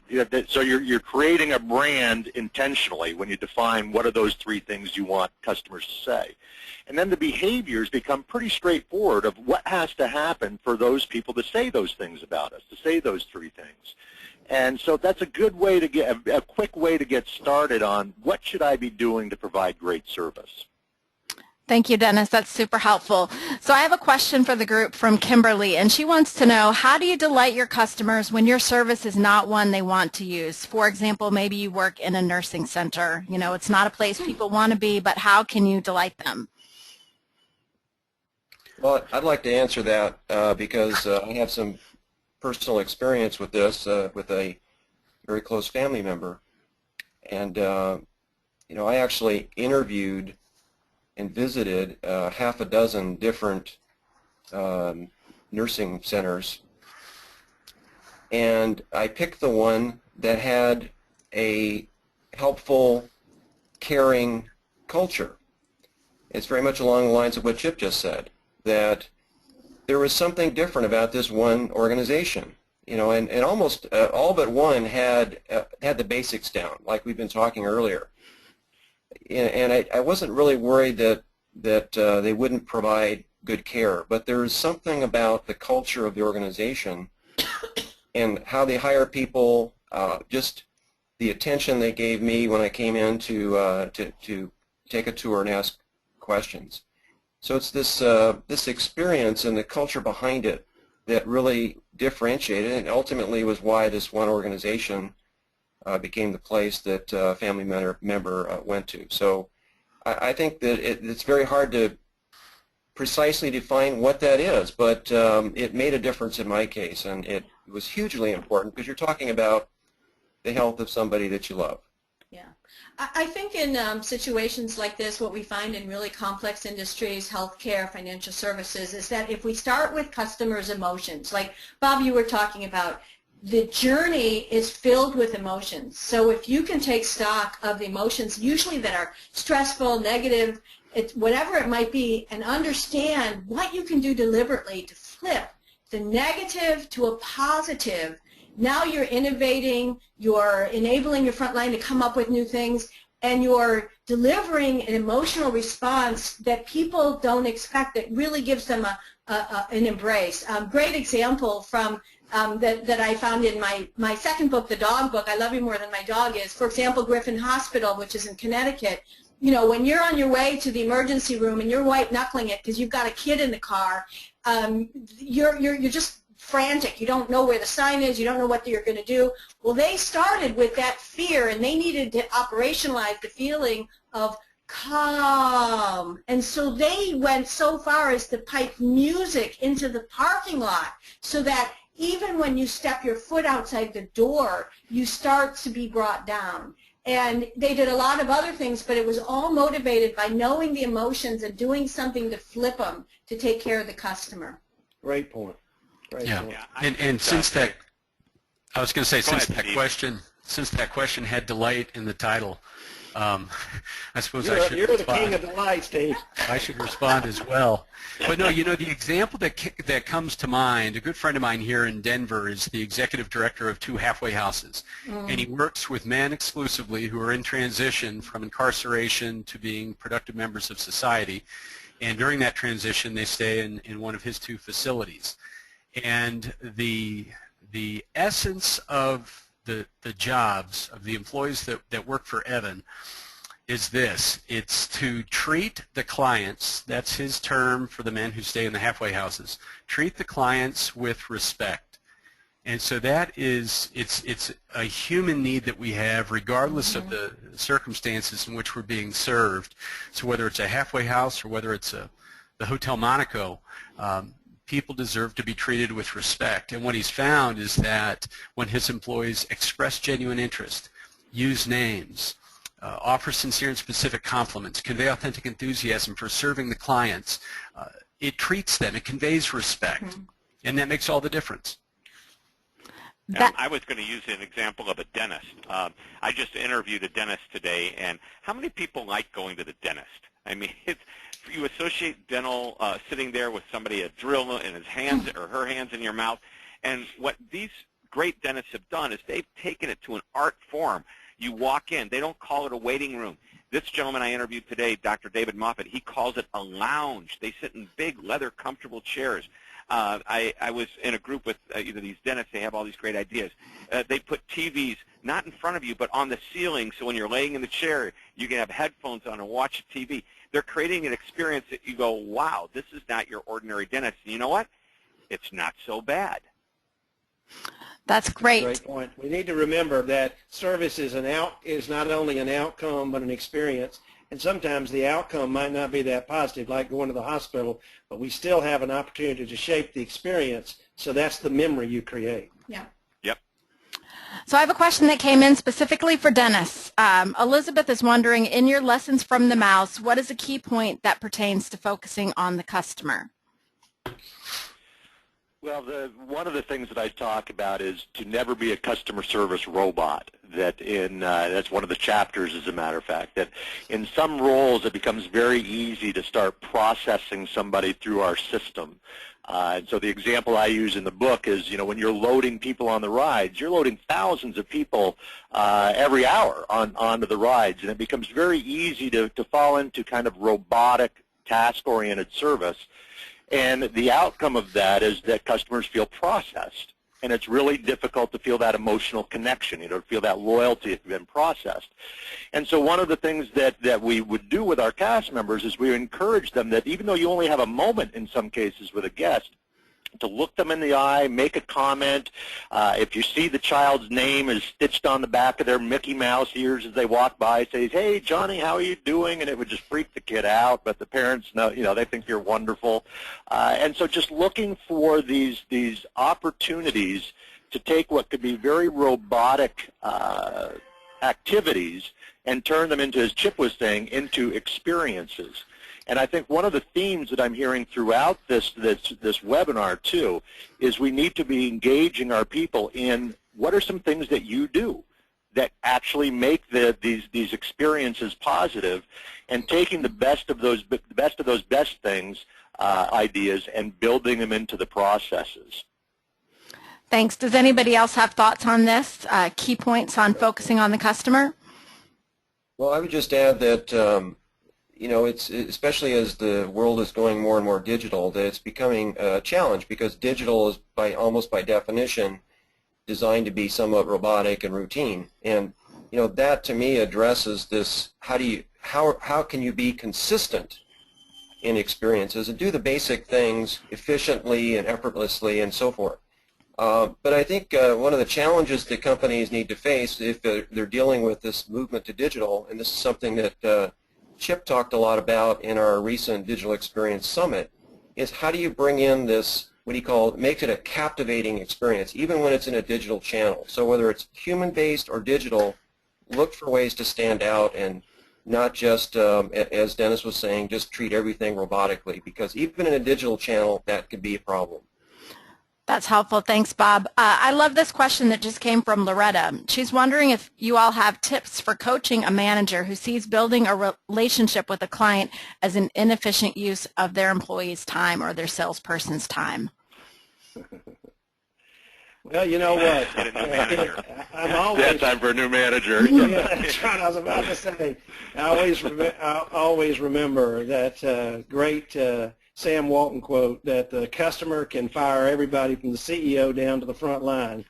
S5: So you're creating a brand intentionally when you define what are those three things you want customers to say. And then the behaviors become pretty straightforward of what has to happen for those people to say those things about us, to say those three things. And so that's a good way to get, a quick way to get started on what should I be doing to provide great service.
S1: Thank you, Dennis. That's super helpful. So I have a question for the group from Kimberly, and she wants to know, how do you delight your customers when your service is not one they want to use? For example, maybe you work in a nursing center. It's not a place people want to be, but how can you delight them?
S7: Well, I'd like to answer that because I have some personal experience with this with a very close family member. And, I actually interviewed and visited half a dozen different nursing centers, and I picked the one that had a helpful, caring culture. It's very much along the lines of what Chip just said, that there was something different about this one organization, and almost all but one had the basics down, like we've been talking earlier. And I wasn't really worried that they wouldn't provide good care, but there's something about the culture of the organization and how they hire people, just the attention they gave me when I came in to take a tour and ask questions. So it's this experience and the culture behind it that really differentiated, and ultimately was why this one organization became the place that a family member went to. So I think that it's very hard to precisely define what that is, but it made a difference in my case, and it was hugely important because you're talking about the health of somebody that you love.
S3: Yeah. I think in situations like this, what we find in really complex industries, healthcare, financial services, is that if we start with customers' emotions, like Bob, you were talking about, the journey is filled with emotions. So if you can take stock of the emotions, usually that are stressful, negative, whatever it might be, and understand what you can do deliberately to flip the negative to a positive, now you're innovating, you're enabling your front line to come up with new things, and you're delivering an emotional response that people don't expect that really gives them an embrace. Great example from that I found in my second book, the dog book, I Love You More Than My Dog, is, for example, Griffin Hospital, which is in Connecticut. You know, when you're on your way to the emergency room and you're white-knuckling it because you've got a kid in the car, you're just frantic. You don't know where the sign is. You don't know what you're going to do. Well, they started with that fear, and they needed to operationalize the feeling of calm. And so they went so far as to pipe music into the parking lot so that even when you step your foot outside the door, you start to be brought down. And they did a lot of other things, but it was all motivated by knowing the emotions and doing something to flip them to take care of the customer.
S2: Great point. Great point.
S6: Yeah. And since that, I was going to say, since that question had delight in the title, I suppose I should
S2: You're
S6: respond.
S2: the king of delight, Steve.
S6: I should respond as well. But no, you know, the example that comes to mind, a good friend of mine here in Denver is the executive director of 2 halfway houses. And he works with men exclusively who are in transition from incarceration to being productive members of society. And during that transition, they stay in one of his 2 facilities. And the essence of the jobs of the employees that work for Evan is this. It's to treat the clients, that's his term for the men who stay in the halfway houses, treat the clients with respect. And so that is, it's a human need that we have regardless of the circumstances in which we're being served. So whether it's a halfway house or whether it's the Hotel Monaco, people deserve to be treated with respect. And what he's found is that when his employees express genuine interest, use names, offer sincere and specific compliments, convey authentic enthusiasm for serving the clients, it treats them, it conveys respect, and that makes all the difference.
S4: I was going to use an example of a dentist. I just interviewed a dentist today, and how many people like going to the dentist? I mean, you associate dental sitting there with somebody, a drill in his hands or her hands in your mouth, and what these great dentists have done is they've taken it to an art form. You walk in, they don't call it a waiting room. This gentleman I interviewed today, Dr. David Moffat, he calls it a lounge. They sit in big, leather, comfortable chairs. I was in a group with these dentists. They have all these great ideas. They put TVs not in front of you, but on the ceiling, so when you're laying in the chair, you can have headphones on and watch TV. They're creating an experience that you go, wow, this is not your ordinary dentist. And you know what? It's not so bad.
S1: That's great.
S2: Great point. We need to remember that service is not only an outcome but an experience, and sometimes the outcome might not be that positive, like going to the hospital, but we still have an opportunity to shape the experience, so that's the memory you create.
S3: Yeah.
S4: Yep.
S1: So I have a question that came in specifically for Dennis. Elizabeth is wondering, in your lessons from the mouse, what is a key point that pertains to focusing on the customer?
S5: Well, one of the things that I talk about is to never be a customer service robot. That's one of the chapters, as a matter of fact, that in some roles it becomes very easy to start processing somebody through our system. And so the example I use in the book is, when you're loading people on the rides, you're loading thousands of people every hour onto the rides, and it becomes very easy to fall into kind of robotic, task-oriented service. And the outcome of that is that customers feel processed. And it's really difficult to feel that emotional connection, to feel that loyalty if you've been processed. And so one of the things that we would do with our cast members is we encourage them that even though you only have a moment in some cases with a guest, to look them in the eye, make a comment. If you see the child's name is stitched on the back of their Mickey Mouse ears as they walk by, say, "Hey, Johnny, how are you doing?" And it would just freak the kid out, but the parents know, they think you're wonderful. And so just looking for these opportunities to take what could be very robotic activities and turn them into, as Chip was saying, into experiences. And I think one of the themes that I'm hearing throughout this webinar, too, is we need to be engaging our people in what are some things that you do that actually make these experiences positive, and taking the best of those best things, ideas, and building them into the processes.
S1: Thanks. Does anybody else have thoughts on this? Key points on focusing on the customer?
S7: Well, I would just add that it's especially as the world is going more and more digital, that it's becoming a challenge, because digital is almost by definition designed to be somewhat robotic and routine. And that to me addresses this: how can you be consistent in experiences and do the basic things efficiently and effortlessly and so forth. But I think one of the challenges that companies need to face if they're dealing with this movement to digital, and this is something that Chip talked a lot about in our recent Digital Experience Summit, is how do you bring in this, what he called, make it a captivating experience, even when it's in a digital channel. So whether it's human-based or digital, look for ways to stand out and not just, as Dennis was saying, just treat everything robotically, because even in a digital channel, that could be a problem.
S1: That's helpful. Thanks, Bob. I love this question that just came from Loretta. She's wondering if you all have tips for coaching a manager who sees building a relationship with a client as an inefficient use of their employee's time or their salesperson's time.
S2: Well, you know what? I'm always,
S5: that's time for a new manager.
S2: Yeah, that's right. I was about to say. I always remember that great Sam Walton quote that the customer can fire everybody from the CEO down to the front line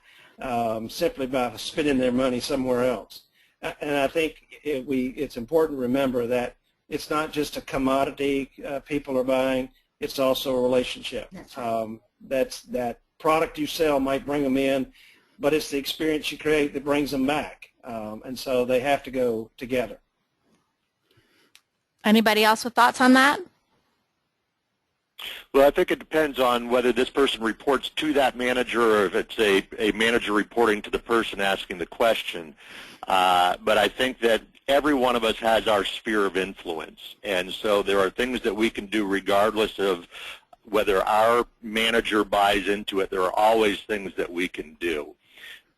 S2: simply by spending their money somewhere else. And I think it's important to remember that it's not just a commodity people are buying; it's also a relationship. That's that product you sell might bring them in, but it's the experience you create that brings them back, and so they have to go together.
S1: Anybody else with thoughts on that?
S5: Well, I think it depends on whether this person reports to that manager or if it's a manager reporting to the person asking the question. But I think that every one of us has our sphere of influence, and so there are things that we can do regardless of whether our manager buys into it. There are always things that we can do.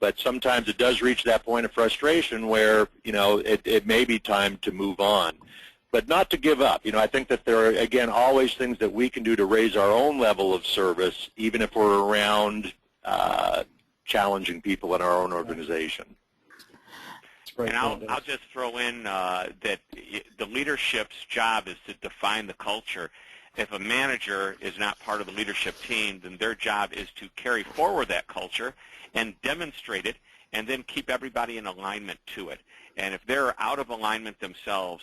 S5: But sometimes it does reach that point of frustration where, it may be time to move on. But not to give up. I think that there are, again, always things that we can do to raise our own level of service, even if we're around challenging people in our own organization.
S4: And I'll just throw in that the leadership's job is to define the culture. If a manager is not part of the leadership team, then their job is to carry forward that culture and demonstrate it, and then keep everybody in alignment to it. And if they're out of alignment themselves,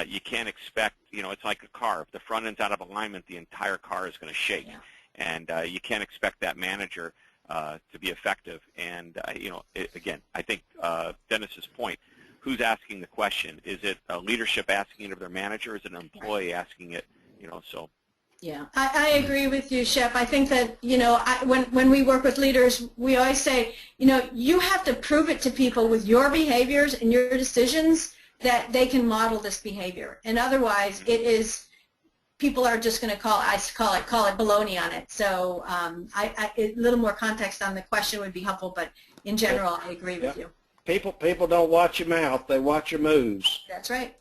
S4: you can't expect, it's like a car. If the front end's out of alignment, the entire car is going to shake. Yeah. And you can't expect that manager to be effective. And, again, I think Dennis's point, who's asking the question? Is it a leadership asking it of their manager? Is it an employee asking it? So.
S3: Yeah, I agree with you, Shep. I think that, when we work with leaders, we always say, you have to prove it to people with your behaviors and your decisions that they can model this behavior. And otherwise, people are just going to call it baloney on it. So a little more context on the question would be helpful, but in general, I agree with you.
S2: People don't watch your mouth, they watch your moves.
S3: That's right.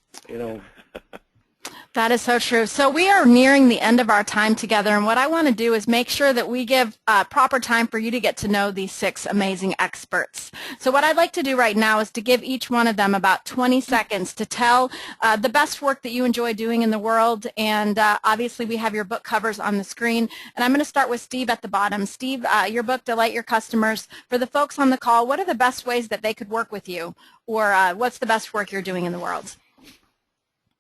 S1: That is so true. So we are nearing the end of our time together, and what I want to do is make sure that we give proper time for you to get to know these 6 amazing experts. So what I'd like to do right now is to give each one of them about 20 seconds to tell the best work that you enjoy doing in the world, and obviously we have your book covers on the screen, and I'm going to start with Steve at the bottom. Steve, your book, Delight Your Customers. For the folks on the call, what are the best ways that they could work with you, or what's the best work you're doing in the world?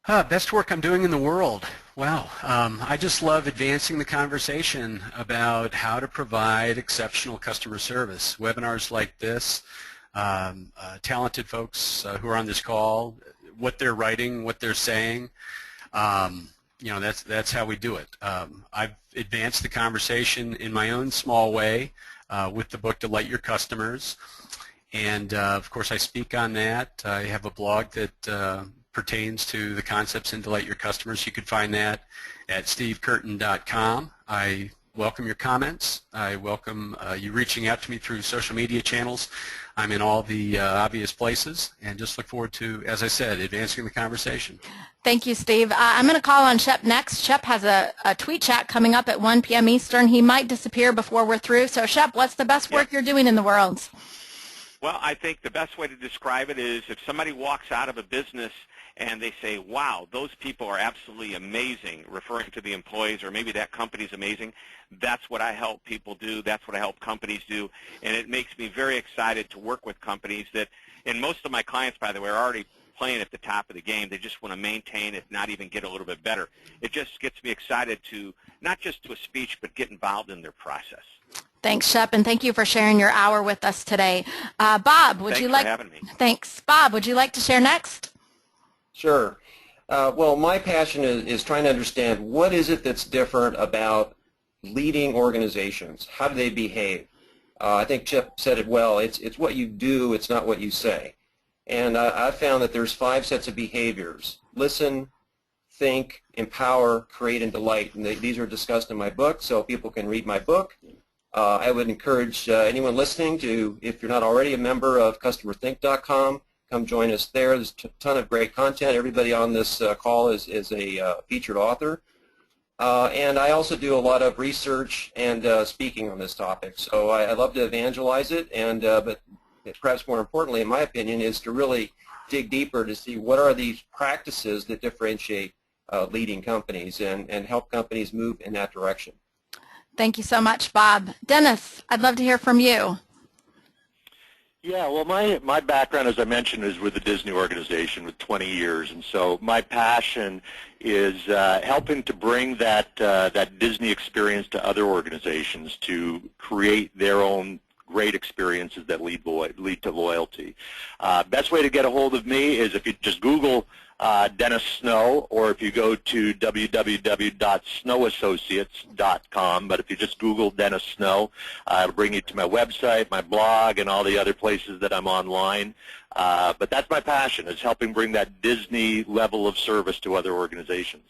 S6: Best work I'm doing in the world. Well, I just love advancing the conversation about how to provide exceptional customer service. Webinars like this, talented folks who are on this call, what they're writing, what they're saying, you know, that's how we do it. I've advanced the conversation in my own small way with the book Delight Your Customers, and of course I speak on that. I have a blog that pertains to the concepts in Delight Your Customers. You can find that at stevecurtin.com. I welcome your comments. I welcome you reaching out to me through social media channels. I'm in all the obvious places, and just look forward to, as I said, advancing the conversation.
S1: Thank you, Steve. I'm going to call on Shep next. Shep has a tweet chat coming up at 1 p.m. Eastern. He might disappear before we're through. So, Shep, what's the best work you're doing in the world?
S4: Well, I think the best way to describe it is if somebody walks out of a business and they say, wow, those people are absolutely amazing, referring to the employees, or maybe that company's amazing, that's what I help people do. That's what I help companies do. And it makes me very excited to work with companies that, and most of my clients, by the way, are already playing at the top of the game. They just want to maintain, if not even get a little bit better. It just gets me excited to not just do a speech, but get involved in their process.
S1: Thanks, Shep, and thank you for sharing your hour with us today. Bob, would you like?
S4: Thanks for having me.
S1: Thanks, Bob. Would you like to share next?
S7: Sure. Well, my passion is trying to understand what is it that's different about leading organizations. How do they behave? I think Chip said it well. It's what you do. It's not what you say. And I've found that there's 5 sets of behaviors: listen, think, empower, create, and delight. And these are discussed in my book, so people can read my book. I would encourage anyone listening to, if you're not already a member of CustomerThink.com, come join us there. There's a ton of great content. Everybody on this call is a featured author. And I also do a lot of research and speaking on this topic. So I love to evangelize it, and but perhaps more importantly, in my opinion, is to really dig deeper to see what are these practices that differentiate leading companies and help companies move in that direction.
S1: Thank you so much, Bob. Dennis, I'd love to hear from you.
S5: Yeah, well, my background, as I mentioned, is with the Disney organization with 20 years, and so my passion is helping to bring that Disney experience to other organizations to create their own great experiences that lead to loyalty. Best way to get a hold of me is if you just Google Dennis Snow, or if you go to www.snowassociates.com, but if you just Google Dennis Snow, it'll bring you to my website, my blog, and all the other places that I'm online. But that's my passion, is helping bring that Disney level of service to other organizations.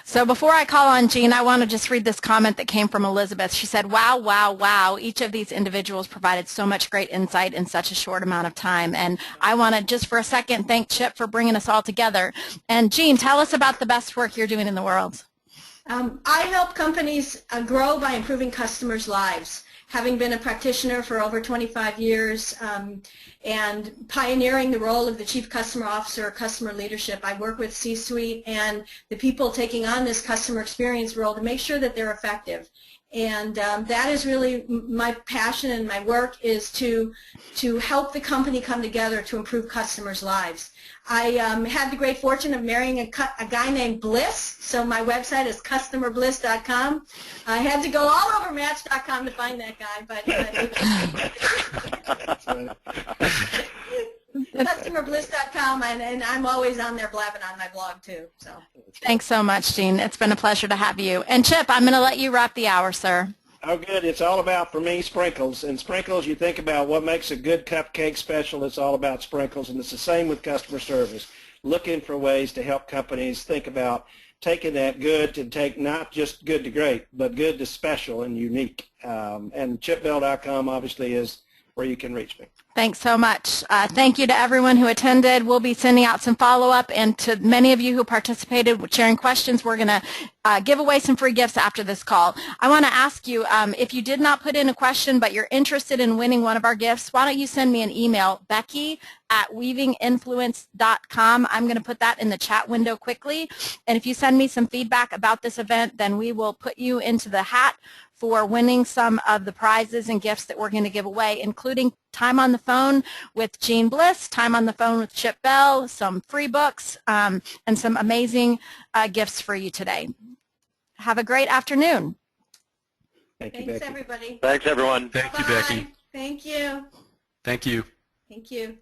S1: So before I call on Jeanne, I want to just read this comment that came from Elizabeth. She said, wow, wow, wow, each of these individuals provided so much great insight in such a short amount of time. And I want to just for a second thank Chip for bringing us all together. And Jeanne, tell us about the best work you're doing in the world.
S3: I help companies grow by improving customers' lives. Having been a practitioner for over 25 years and pioneering the role of the Chief Customer Officer, customer leadership, I work with C-suite and the people taking on this customer experience role to make sure that they're effective. And that is really my passion, and my work is to help the company come together to improve customers' lives. I had the great fortune of marrying a guy named Bliss, so my website is customerbliss.com. I had to go all over Match.com to find that guy, but customerbliss.com, and I'm always on there blabbing on my blog too. So
S1: thanks so much, Jeanne. It's been a pleasure to have you. And Chip, I'm going to let you wrap the hour, sir.
S2: Oh, good. It's all about, for me, sprinkles. And sprinkles, you think about what makes a good cupcake special, it's all about sprinkles. And it's the same with customer service. Looking for ways to help companies think about taking that good to take not just good to great, but good to special and unique. And chipbell.com obviously is where you can reach me.
S1: Thanks so much. Thank you to everyone who attended. We'll be sending out some follow-up, and to many of you who participated with sharing questions, we're going to give away some free gifts after this call. I want to ask you, if you did not put in a question but you're interested in winning one of our gifts, why don't you send me an email, Becky@weavinginfluence.com. I'm going to put that in the chat window quickly, and if you send me some feedback about this event, then we will put you into the hat for winning some of the prizes and gifts that we're going to give away, including time on the phone with Jeanne Bliss, time on the phone with Shep Bell, some free books, and some amazing gifts for you today. Have a great afternoon.
S2: Thank you,
S3: Thanks,
S2: Becky.
S3: everybody.
S5: Thanks, everyone.
S6: Thank you,
S3: Bye.
S6: Becky.
S3: Thank you.
S6: Thank you.
S3: Thank you.